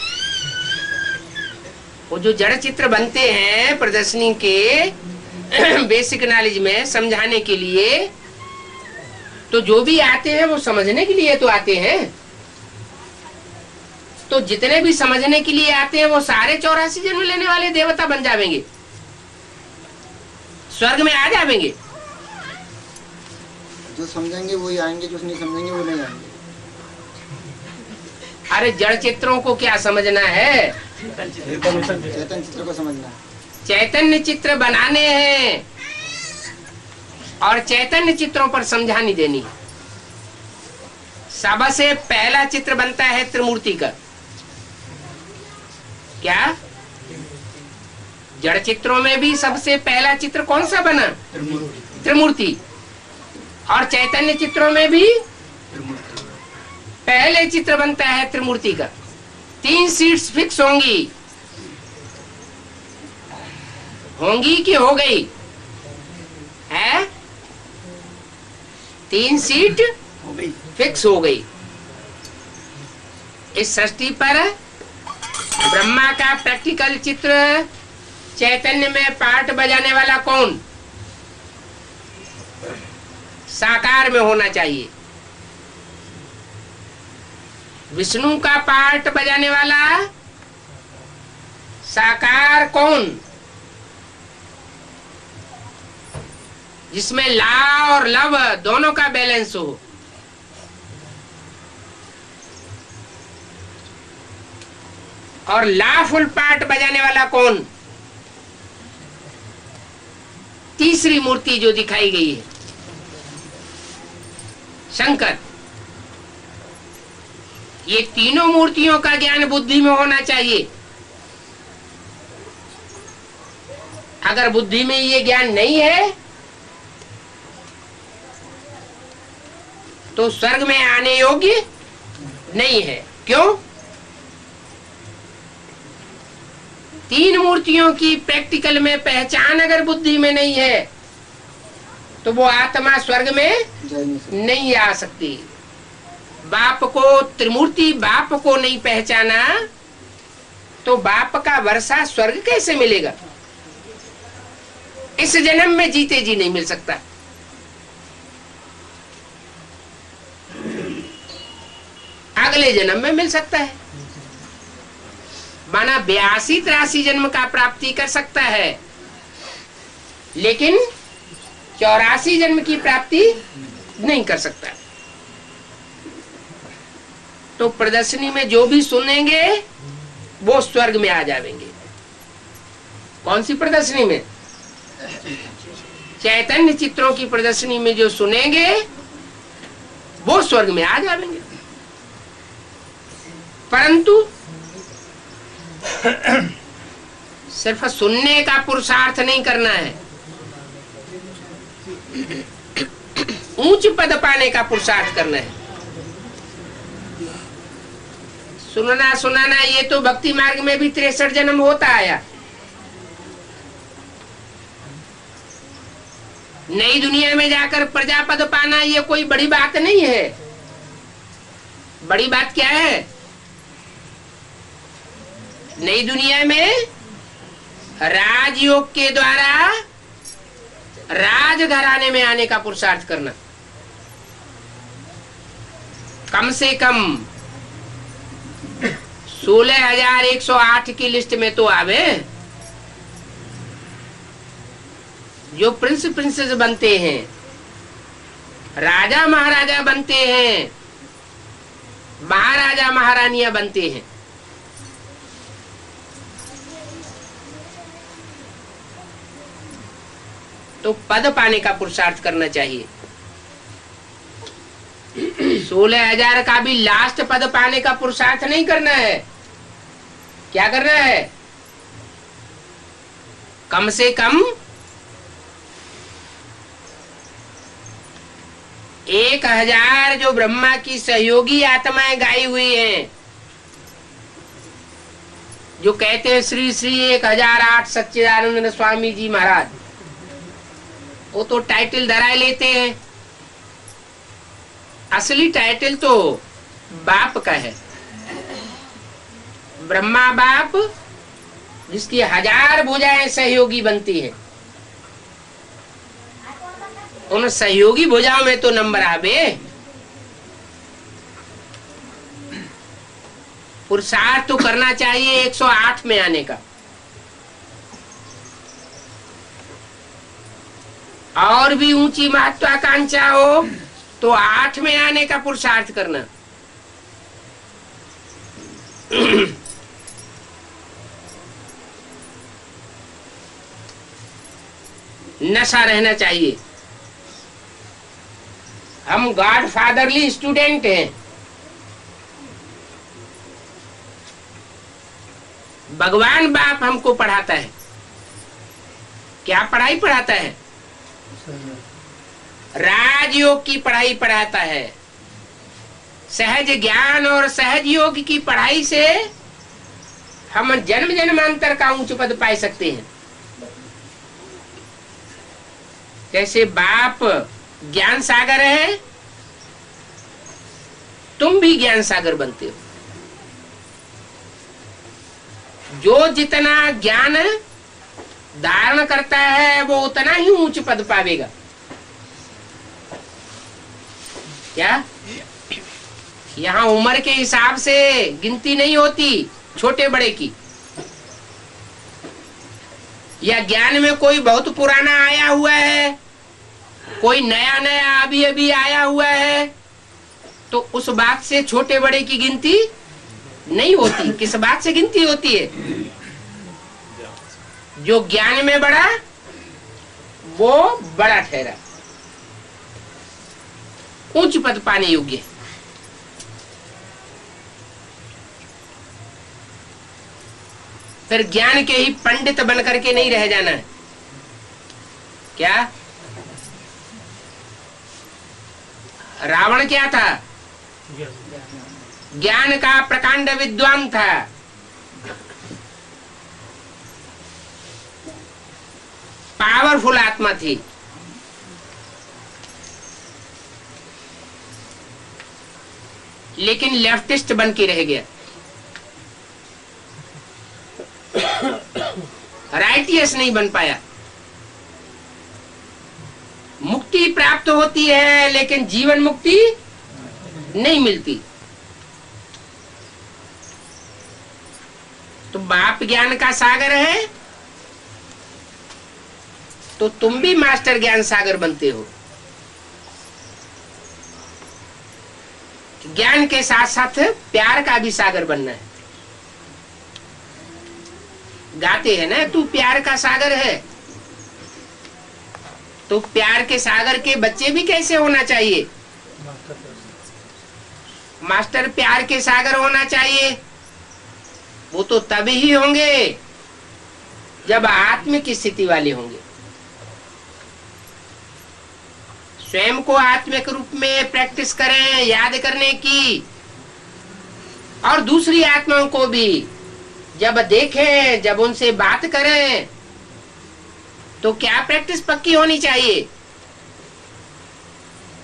वो जो जड़ चित्र बनते हैं प्रदर्शनी के बेसिक नॉलेज में समझाने के लिए, तो जो भी आते हैं वो समझने के लिए तो आते हैं। तो जितने भी समझने के लिए आते हैं वो सारे 84 जन्म लेने वाले देवता बन जाएंगे, स्वर्ग में आ जाएंगे। जो समझेंगे वही आएंगे, जो नहीं समझेंगे वो नहीं आएंगे। अरे जड़ चित्रों को क्या समझना है? चैतन्य चित्र को समझना है। चैतन्य चित्र बनाने हैं और चैतन्य चित्रों पर समझानी देनी है। सबसे पहला चित्र बनता है त्रिमूर्ति का। क्या जड़ चित्रों में भी सबसे पहला चित्र कौन सा बना? त्रिमूर्ति। और चैतन्य चित्रों में भी पहले चित्र बनता है त्रिमूर्ति का। 3 सीट्स फिक्स होंगी कि हो गई है? 3 सीट फिक्स हो गई। इस सृष्टि पर ब्रह्मा का प्रैक्टिकल चित्र चैतन्य में पार्ट बजाने वाला कौन? साकार में होना चाहिए। विष्णु का पार्ट बजाने वाला साकार कौन? जिसमें ला और लव दोनों का बैलेंस हो। और ला फुल पार्ट बजाने वाला कौन? तीसरी मूर्ति जो दिखाई गई है, शंकर। ये तीनों मूर्तियों का ज्ञान बुद्धि में होना चाहिए। अगर बुद्धि में ये ज्ञान नहीं है तो स्वर्ग में आने योग्य नहीं है। क्यों? 3 मूर्तियों की प्रैक्टिकल में पहचान अगर बुद्धि में नहीं है तो वो आत्मा स्वर्ग में नहीं आ सकती। बाप को, त्रिमूर्ति बाप को नहीं पहचाना तो बाप का वर्षा स्वर्ग कैसे मिलेगा? इस जन्म में जीते जी नहीं मिल सकता। अगले जन्म में मिल सकता है, माना 82-83 जन्म का प्राप्ति कर सकता है, लेकिन 84 जन्म की प्राप्ति नहीं कर सकता। तो प्रदर्शनी में जो भी सुनेंगे वो स्वर्ग में आ जाएंगे। कौन सी प्रदर्शनी में? चैतन्य चित्रों की प्रदर्शनी में जो सुनेंगे वो स्वर्ग में आ जाएंगे। परंतु सिर्फ सुनने का पुरुषार्थ नहीं करना है, उच्च पद पाने का पुरुषार्थ करना है। सुनना सुनाना ये तो भक्ति मार्ग में भी 63 जन्म होता आया। नई दुनिया में जाकर प्रजापद पाना ये कोई बड़ी बात नहीं है। बड़ी बात क्या है? नई दुनिया में राजयोग के द्वारा राजघराने में आने का पुरुषार्थ करना। कम से कम 16,108 की लिस्ट में तो आवे। जो प्रिंस प्रिंसेस बनते हैं, राजा महाराजा बनते हैं, महाराजा महारानियां बनते हैं, तो पद पाने का पुरुषार्थ करना चाहिए। 16,000 का भी लास्ट पद पाने का पुरुषार्थ नहीं करना है। क्या करना है? कम से कम 1,000 जो ब्रह्मा की सहयोगी आत्माएं गाई हुई हैं, जो कहते हैं श्री श्री 1008 सच्चिदानंद स्वामी जी महाराज, वो तो टाइटल धराए लेते हैं। असली टाइटल तो बाप का है। ब्रह्मा बाप, जिसकी 1000 भुजाएं सहयोगी बनती हैं, उन सहयोगी भुजाओं में तो नंबर आवे। पुरुषार्थ तो करना चाहिए 108 में आने का, और भी ऊंची महत्वाकांक्षा हो तो 8 में आने का पुरुषार्थ करना। नशा रहना चाहिए। हम गॉड फादरली स्टूडेंट हैं। भगवान बाप हमको पढ़ाता है। क्या पढ़ाई पढ़ाता है? राजयोग की पढ़ाई पढ़ाता है। सहज ज्ञान और सहज योग की पढ़ाई से हम जन्म जन्मांतर का उच्च पद पा सकते हैं। जैसे बाप ज्ञान सागर है, तुम भी ज्ञान सागर बनते हो। जो जितना ज्ञान धारण करता है वो उतना ही ऊंच पद पावेगा। क्या यहाँ उम्र के हिसाब से गिनती नहीं होती छोटे बड़े की, या ज्ञान में कोई बहुत पुराना आया हुआ है, कोई नया नया अभी अभी आया हुआ है, तो उस बात से छोटे बड़े की गिनती नहीं होती। किस बात से गिनती होती है? जो ज्ञान में बड़ा वो बड़ा ठहरा, उच्च पद पाने योग्य। फिर ज्ञान के ही पंडित बन करके नहीं रह जाना है। क्या रावण क्या था? ज्ञान का प्रकांड विद्वान था। पावरफुल आत्मा थी, लेकिन लेफ्टिस्ट बन के रह गया। राइटियस नहीं बन पाया। मुक्ति प्राप्त होती है लेकिन जीवन मुक्ति नहीं मिलती। तो बाप ज्ञान का सागर है तो तुम भी मास्टर ज्ञान सागर बनते हो। ज्ञान के साथ साथ प्यार का भी सागर बनना है। गाते हैं ना, तू प्यार का सागर है, तो प्यार के सागर के बच्चे भी कैसे होना चाहिए? मास्टर प्यार के सागर होना चाहिए। वो तो तभी ही होंगे जब आत्म की स्थिति वाले होंगे। स्वयं को आत्मिक रूप में प्रैक्टिस करें याद करने की, और दूसरी आत्माओं को भी जब देखें, जब उनसे बात करें, तो क्या प्रैक्टिस पक्की होनी चाहिए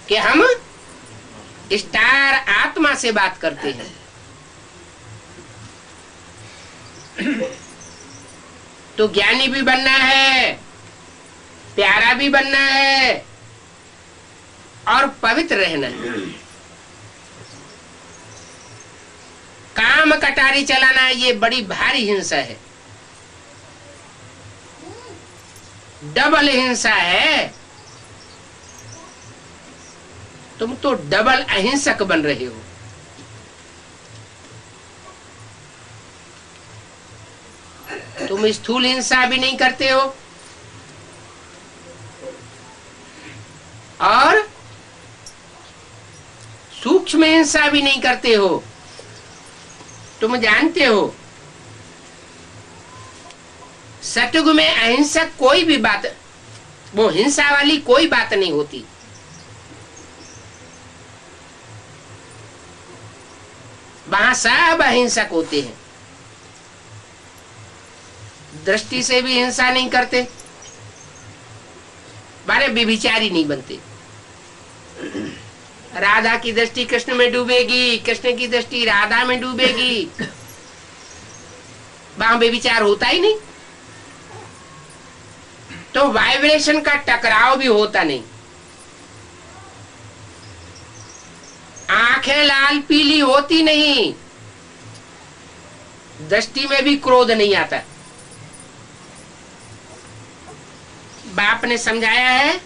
कि हम स्टार आत्मा से बात करते हैं। तो ज्ञानी भी बनना है, प्यारा भी बनना है, और पवित्र रहना है। काम कटारी चलाना ये बड़ी भारी हिंसा है, डबल हिंसा है। तुम तो डबल अहिंसक बन रहे हो। तुम स्थूल हिंसा भी नहीं करते हो और सूक्ष्म हिंसा भी नहीं करते हो। तुम जानते हो सतयुग में अहिंसक कोई भी बात, वो हिंसा वाली कोई बात नहीं होती। वहां सब अहिंसक होते हैं। दृष्टि से भी हिंसा नहीं करते, बारे व्यभिचारी नहीं बनते। राधा की दृष्टि कृष्ण में डूबेगी, कृष्ण की दृष्टि राधा में डूबेगी, वहां व्यभिचार होता ही नहीं। तो वाइब्रेशन का टकराव भी होता नहीं। आंखें लाल पीली होती नहीं, दृष्टि में भी क्रोध नहीं आता। बाप ने समझाया है,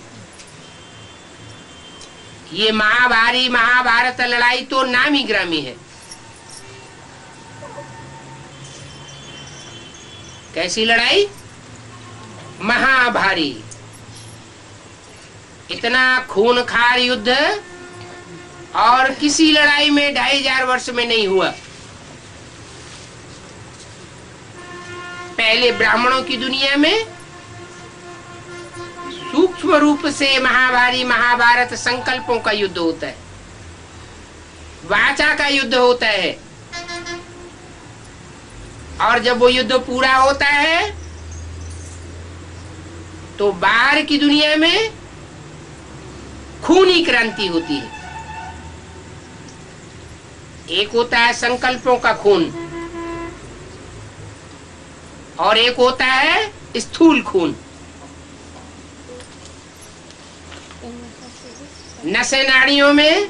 ये महाभारी महाभारत लड़ाई तो नामी ग्रामी है। कैसी लड़ाई? महाभारी। इतना खूनखार युद्ध और किसी लड़ाई में 2500 वर्ष में नहीं हुआ। पहले ब्राह्मणों की दुनिया में सूक्ष्म रूप से महाभारी महाभारत संकल्पों का युद्ध होता है, वाचा का युद्ध होता है, और जब वो युद्ध पूरा होता है तो बाहर की दुनिया में खूनी क्रांति होती है। एक होता है संकल्पों का खून और एक होता है स्थूल खून। नसें नाड़ियों में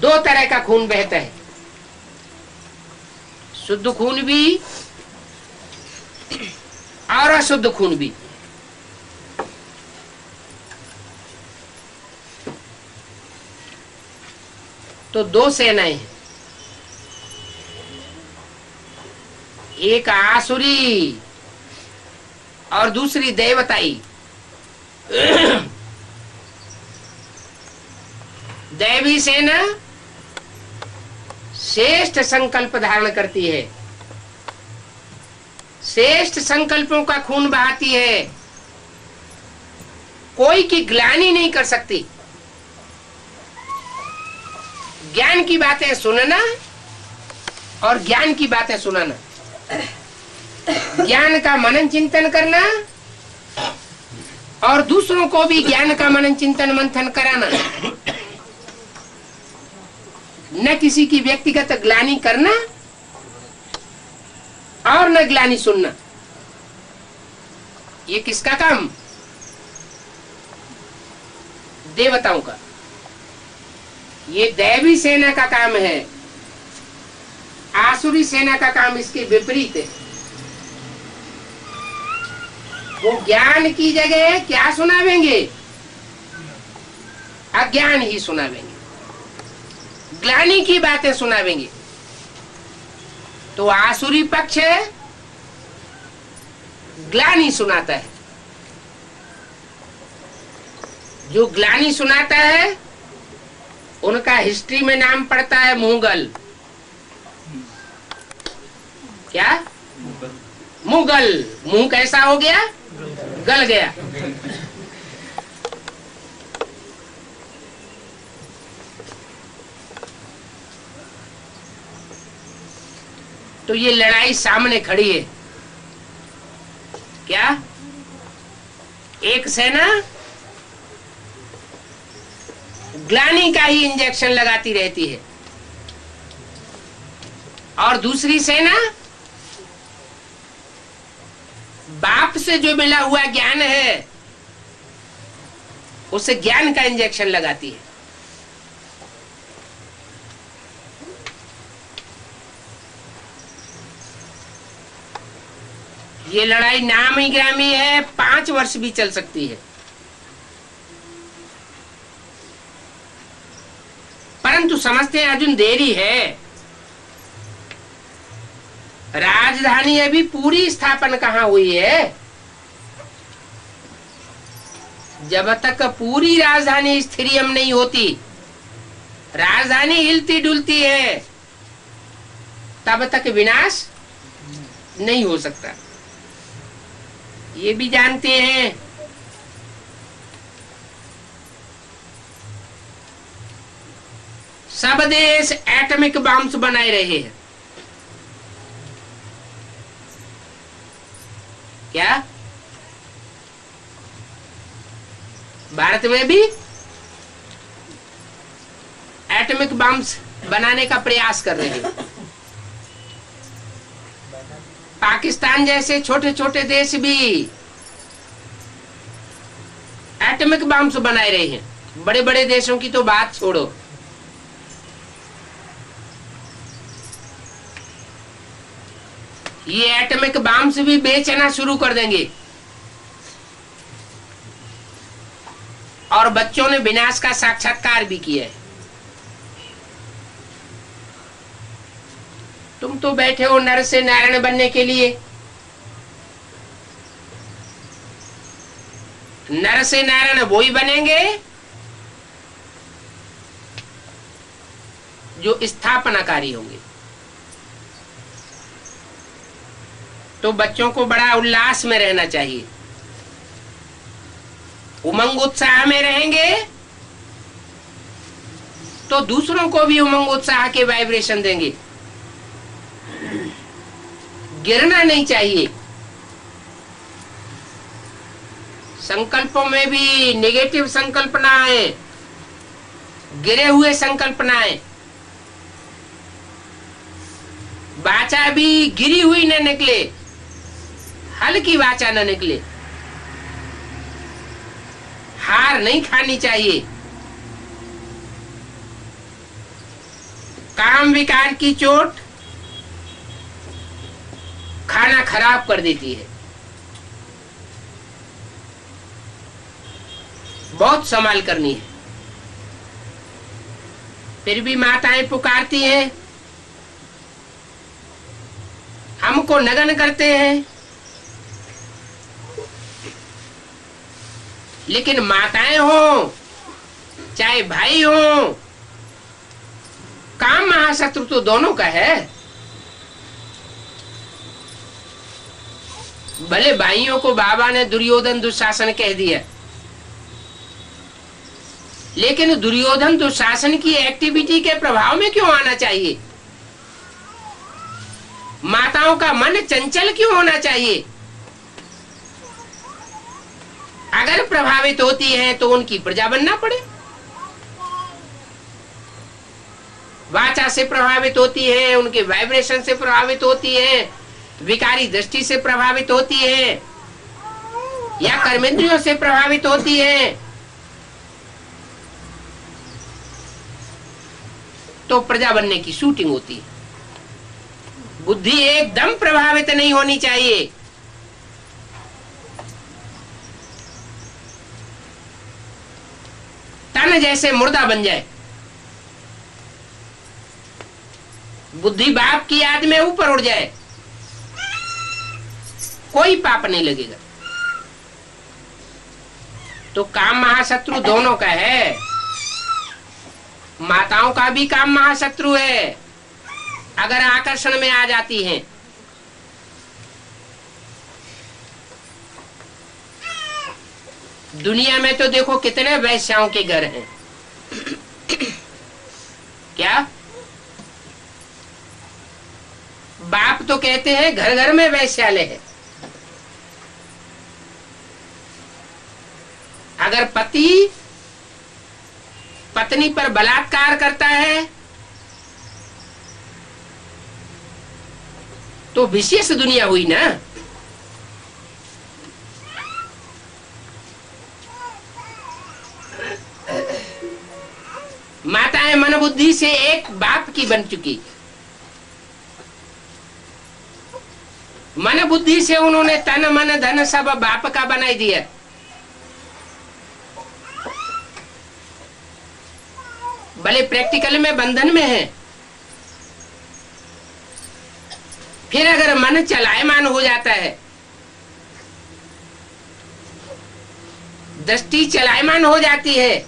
दो तरह का खून बहता है, शुद्ध खून भी और अशुद्ध खून भी। तो दो सेनाएं हैं, एक आसुरी और दूसरी देवताई। दैवी सेना श्रेष्ठ संकल्प धारण करती है, श्रेष्ठ संकल्पों का खून बहाती है, कोई की ग्लानि नहीं कर सकती। ज्ञान की बातें सुनना और ज्ञान की बातें सुनाना, ज्ञान का मनन चिंतन करना और दूसरों को भी ज्ञान का मनन चिंतन मंथन कराना, न किसी की व्यक्तिगत ग्लानि करना और न ग्लानि सुनना। ये किसका काम? देवताओं का। ये दैवी सेना का काम है, आसुरी सेना का काम इसके विपरीत है। वो ज्ञान की जगह क्या सुनावेंगे? अज्ञान ही सुनावेंगे, ग्लानि की बातें सुनावेंगे। तो आसुरी पक्ष ग्लानि सुनाता है। जो ग्लानि सुनाता है उनका हिस्ट्री में नाम पड़ता है मुगल। क्या? मुगल। मुंह कैसा हो गया? गल गया। तो ये लड़ाई सामने खड़ी है। क्या? एक सेना ग्लानि का ही इंजेक्शन लगाती रहती है और दूसरी सेना बाप से जो मिला हुआ ज्ञान है उसे ज्ञान का इंजेक्शन लगाती है। ये लड़ाई नामी ग्रामी है, 5 वर्ष भी चल सकती है। परंतु समझते हैं अर्जुन देरी है। राजधानी अभी पूरी स्थापन कहाँ हुई है? जब तक पूरी राजधानी स्थिरियम नहीं होती, राजधानी हिलती डुलती है, तब तक विनाश नहीं हो सकता। ये भी जानते हैं। सब देश एटॉमिक बम्स बनाए रहे हैं। क्या? भारत में भी एटॉमिक बम्स बनाने का प्रयास कर रहे हैं। पाकिस्तान जैसे छोटे छोटे देश भी एटॉमिक बम्स बनाए रहे हैं। बड़े बड़े देशों की तो बात छोड़ो। ये एटॉमिक बम्स भी बेचना शुरू कर देंगे और बच्चों ने विनाश का साक्षात्कार भी किया है। तुम तो बैठे हो नर से नारायण बनने के लिए। नर से नारायण वो ही बनेंगे जो स्थापनाकारी होंगे। तो बच्चों को बड़ा उल्लास में रहना चाहिए, उमंग उत्साह में रहेंगे तो दूसरों को भी उमंग उत्साह के वाइब्रेशन देंगे। गिरना नहीं चाहिए। संकल्पों में भी नेगेटिव संकल्पनाएं, गिरे हुए संकल्पनाएं, वाचा भी गिरी हुई न निकले, हल्की वाचा न निकले। हार नहीं खानी चाहिए। काम विकार की चोट खाना खराब कर देती है। बहुत संभाल करनी है। फिर भी माताएं पुकारती हैं, हमको नगन करते हैं। लेकिन माताएं हो चाहे भाई हो, काम महाशत्रु तो दोनों का है। भले भाइयों को बाबा ने दुर्योधन दुशासन कह दिया, लेकिन दुर्योधन दुशासन की एक्टिविटी के प्रभाव में क्यों आना चाहिए? माताओं का मन चंचल क्यों होना चाहिए? अगर प्रभावित होती है तो उनकी प्रजा बनना पड़े। वाचा से प्रभावित होती है, उनके वाइब्रेशन से प्रभावित होती है, विकारी दृष्टि से प्रभावित होती है, या कर्मेंद्रियों से प्रभावित होती है, तो प्रजा बनने की शूटिंग होती है। बुद्धि एकदम प्रभावित नहीं होनी चाहिए। तन जैसे मुर्दा बन जाए, बुद्धि बाप की याद में ऊपर उड़ जाए, कोई पाप नहीं लगेगा। तो काम महाशत्रु दोनों का है, माताओं का भी काम महाशत्रु है अगर आकर्षण में आ जाती हैं। दुनिया में तो देखो कितने वैश्याओं के घर हैं। क्या बाप तो कहते हैं घर घर में वैश्यालय है। अगर पति पत्नी पर बलात्कार करता है तो विशेष दुनिया हुई ना। माताएं मन बुद्धि से एक बाप की बन चुकी, मन बुद्धि से उन्होंने तन मन धन सब बाप का बनाई दिया। भले प्रैक्टिकल में बंधन में है, फिर अगर मन चलायमान हो जाता है, दृष्टि चलायमान हो जाती है,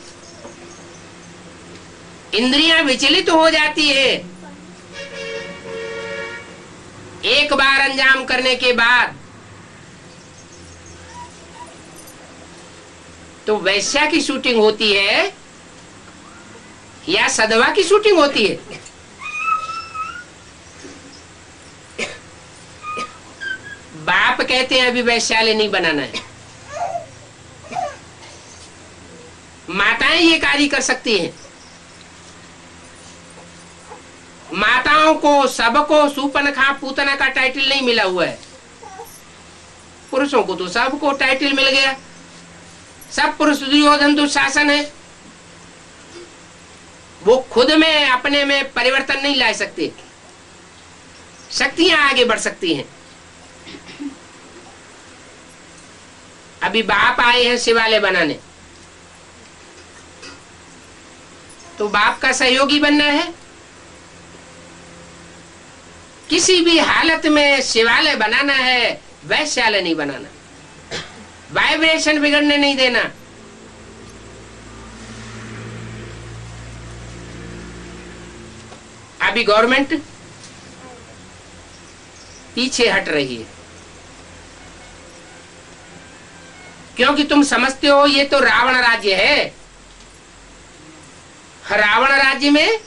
इंद्रियां विचलित हो जाती है, एक बार अंजाम करने के बाद तो वैश्या की शूटिंग होती है या सदवा की शूटिंग होती है। बाप कहते हैं अभी वैश्यालय नहीं बनाना है। माताएं ये कार्य कर सकती हैं। माताओं को सबको सूपनखा पूतना का टाइटल नहीं मिला हुआ है। पुरुषों को तो सबको टाइटल मिल गया। सब पुरुष दुर्योधन दुशासन है। वो खुद में अपने में परिवर्तन नहीं ला सकते। शक्तियां आगे बढ़ सकती हैं। अभी बाप आए हैं शिवालय बनाने, तो बाप का सहयोगी बनना है। किसी भी हालत में शिवालय बनाना है, वैश्यालय नहीं बनाना। वाइब्रेशन बिगड़ने नहीं देना। अभी गवर्नमेंट पीछे हट रही है, क्योंकि तुम समझते हो ये तो रावण राज्य है। रावण राज्य में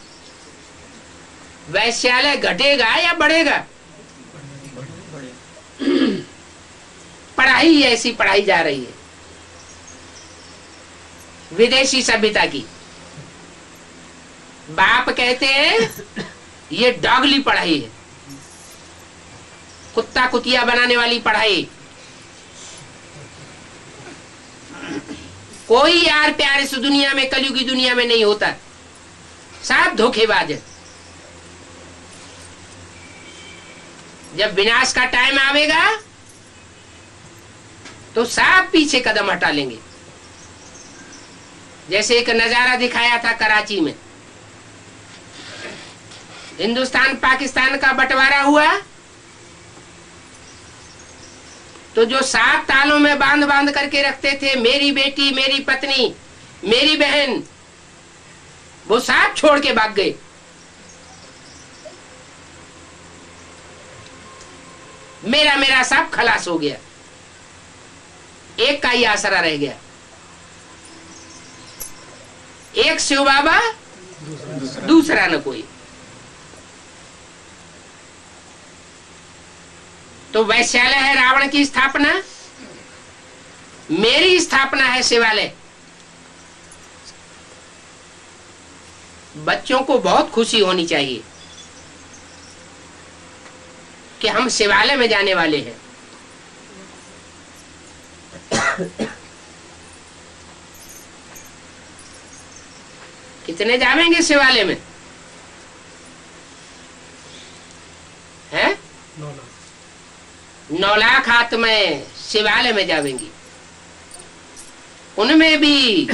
वैश्यालय घटेगा या बढ़ेगा? पढ़ाई ऐसी पढ़ाई जा रही है विदेशी सभ्यता की। बाप कहते हैं ये डॉगली पढ़ाई है, कुत्ता कुतिया बनाने वाली पढ़ाई। कोई यार प्यार इस दुनिया में, कलयुगी दुनिया में नहीं होता। सब धोखेबाज है। जब विनाश का टाइम आवेगा तो सब पीछे कदम हटा लेंगे। जैसे एक नजारा दिखाया था कराची में, हिंदुस्तान पाकिस्तान का बंटवारा हुआ तो जो 7 तालों में बांध बांध करके रखते थे, मेरी बेटी, मेरी पत्नी, मेरी बहन, वो सब छोड़ के भाग गए। मेरा मेरा सब खलास हो गया। एक का ही आसरा रह गया, एक शिव बाबा, दूसरा न कोई। तो वैश्यालय है रावण की स्थापना, मेरी स्थापना है शिवालय। बच्चों को बहुत खुशी होनी चाहिए कि हम शिवालय में जाने वाले हैं। कितने जाएंगे शिवालय में? 9 लाख आत्माएं शिवालय में जावेंगी। उनमें भी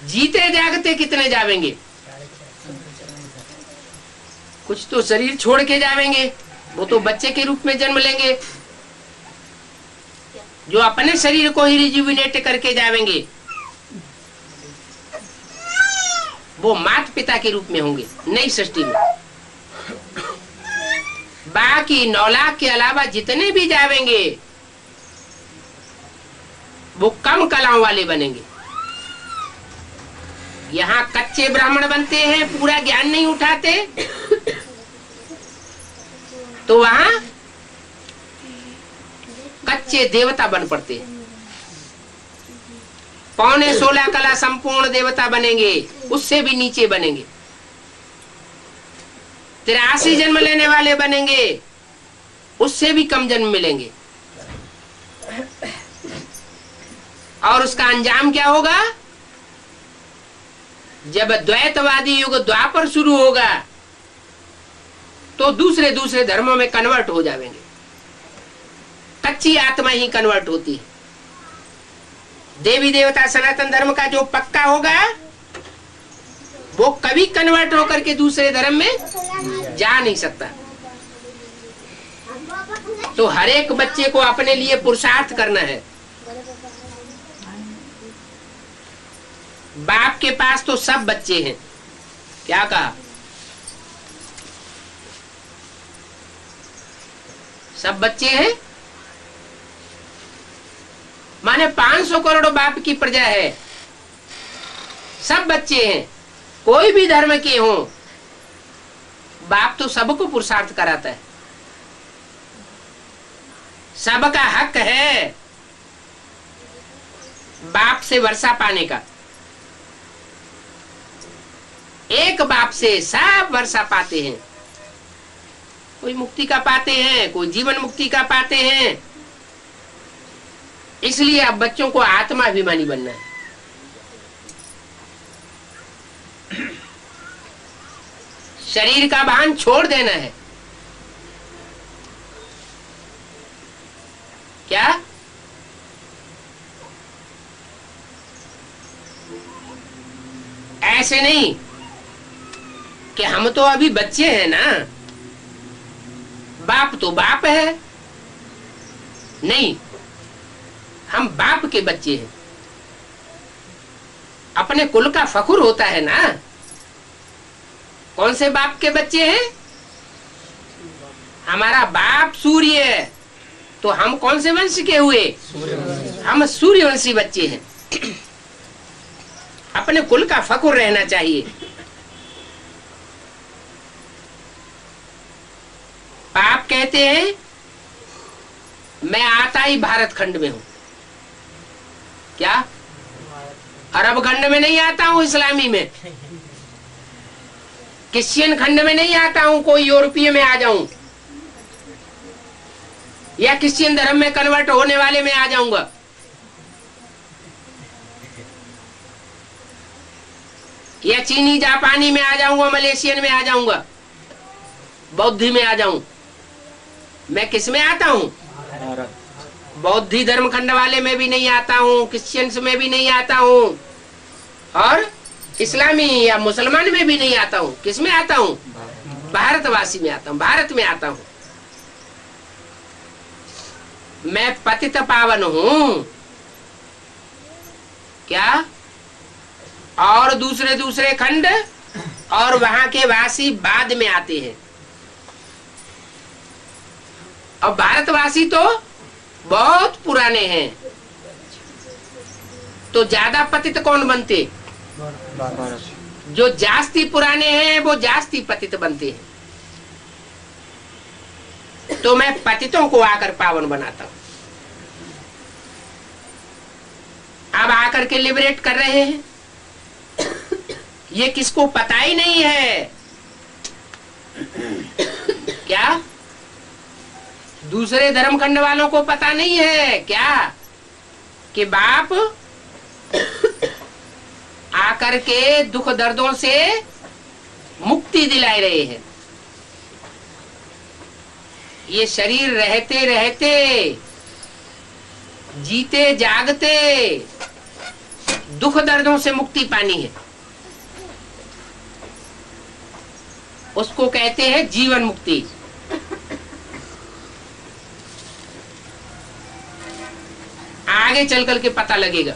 जीते जागते कितने जावेंगे? कुछ तो शरीर छोड़ के जावेंगे, वो तो बच्चे के रूप में जन्म लेंगे। जो अपने शरीर को ही रिजुविनेट करके जावेंगे वो माता पिता के रूप में होंगे नई सृष्टि में। बाकी 9 लाख के अलावा जितने भी जावेंगे वो कम कलाओं वाले बनेंगे। यहाँ कच्चे ब्राह्मण बनते हैं, पूरा ज्ञान नहीं उठाते, तो वहां कच्चे देवता बन पड़ते हैं। 15.16 कला संपूर्ण देवता बनेंगे, उससे भी नीचे बनेंगे। 83 जन्म लेने वाले बनेंगे, उससे भी कम जन्म मिलेंगे। और उसका अंजाम क्या होगा? जब द्वैतवादी युग द्वापर शुरू होगा तो दूसरे दूसरे धर्मों में कन्वर्ट हो जाएंगे। कच्ची आत्मा ही कन्वर्ट होती है। देवी देवता सनातन धर्म का जो पक्का होगा वो कभी कन्वर्ट होकर के दूसरे धर्म में जा नहीं सकता। तो हर एक बच्चे को अपने लिए पुरुषार्थ करना है। बाप के पास तो सब बच्चे हैं। क्या कहा? सब बच्चे हैं, माने 500 करोड़ बाप की प्रजा है। सब बच्चे हैं, कोई भी धर्म के हो, बाप तो सबको पुरुषार्थ कराता है। सबका हक है बाप से वर्षा पाने का। एक बाप से सब वर्षा पाते हैं। कोई मुक्ति का पाते हैं, कोई जीवन मुक्ति का पाते हैं। इसलिए अब बच्चों को आत्माभिमानी बनना है। शरीर का भान छोड़ देना है। क्या? ऐसे नहीं कि हम तो अभी बच्चे हैं ना, बाप तो बाप है। नहीं, हम बाप के बच्चे हैं। अपने कुल का फखुर होता है ना। कौन से बाप के बच्चे हैं? हमारा बाप सूर्य है, तो हम कौन से वंश के हुए? हम सूर्यवंशी बच्चे हैं। अपने कुल का फखुर रहना चाहिए। बाप कहते हैं मैं आता ही भारत खंड में हूं। क्या? अरब खंड में नहीं आता हूं, इस्लामी में, क्रिश्चियन खंड में नहीं आता हूं, कोई यूरोपीय में आ जाऊं या क्रिश्चियन धर्म में कन्वर्ट होने वाले में आ जाऊंगा। या चीनी जापानी में आ जाऊंगा, मलेशियन में आ जाऊंगा, बौद्धी में आ जाऊं। मैं किस में आता हूं? बौद्धी धर्म खंड वाले में भी नहीं आता हूं, क्रिश्चियंस में भी नहीं आता हूं, और इस्लामी या मुसलमान में भी नहीं आता हूं। किस में आता हूं? भारतवासी में आता हूं, भारत में आता हूं। मैं पतित पावन हूं। क्या? और दूसरे दूसरे खंड और वहां के वासी बाद में आते हैं। और भारतवासी तो बहुत पुराने हैं। तो ज्यादा पतित कौन बनते? जो जास्ती पुराने हैं वो जास्ती पतित बनते हैं। तो मैं पतितों को आकर पावन बनाता हूं। अब आकर के लिबरेट कर रहे हैं। ये किसको पता ही नहीं है। क्या? दूसरे धर्म खंड वालों को पता नहीं है क्या कि बाप आकर के दुख दर्दों से मुक्ति दिला रहे हैं। ये शरीर रहते रहते, जीते जागते दुख दर्दों से मुक्ति पानी है, उसको कहते हैं जीवन मुक्ति। आगे चल कर के पता लगेगा।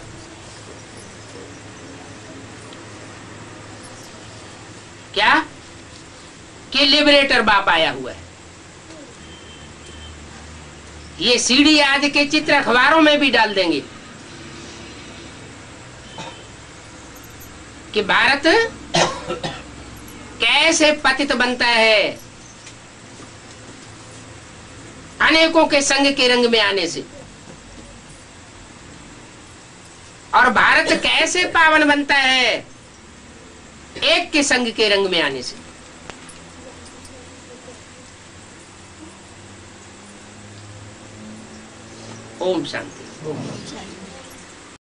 क्या कि लिबरेटर बाप आया हुआ है। ये सीडी आदि के चित्र अखबारों में भी डाल देंगे कि भारत कैसे पतित बनता है अनेकों के संग के रंग में आने से, और भारत कैसे पावन बनता है एक के संग के रंग में आने से। ओम शांति।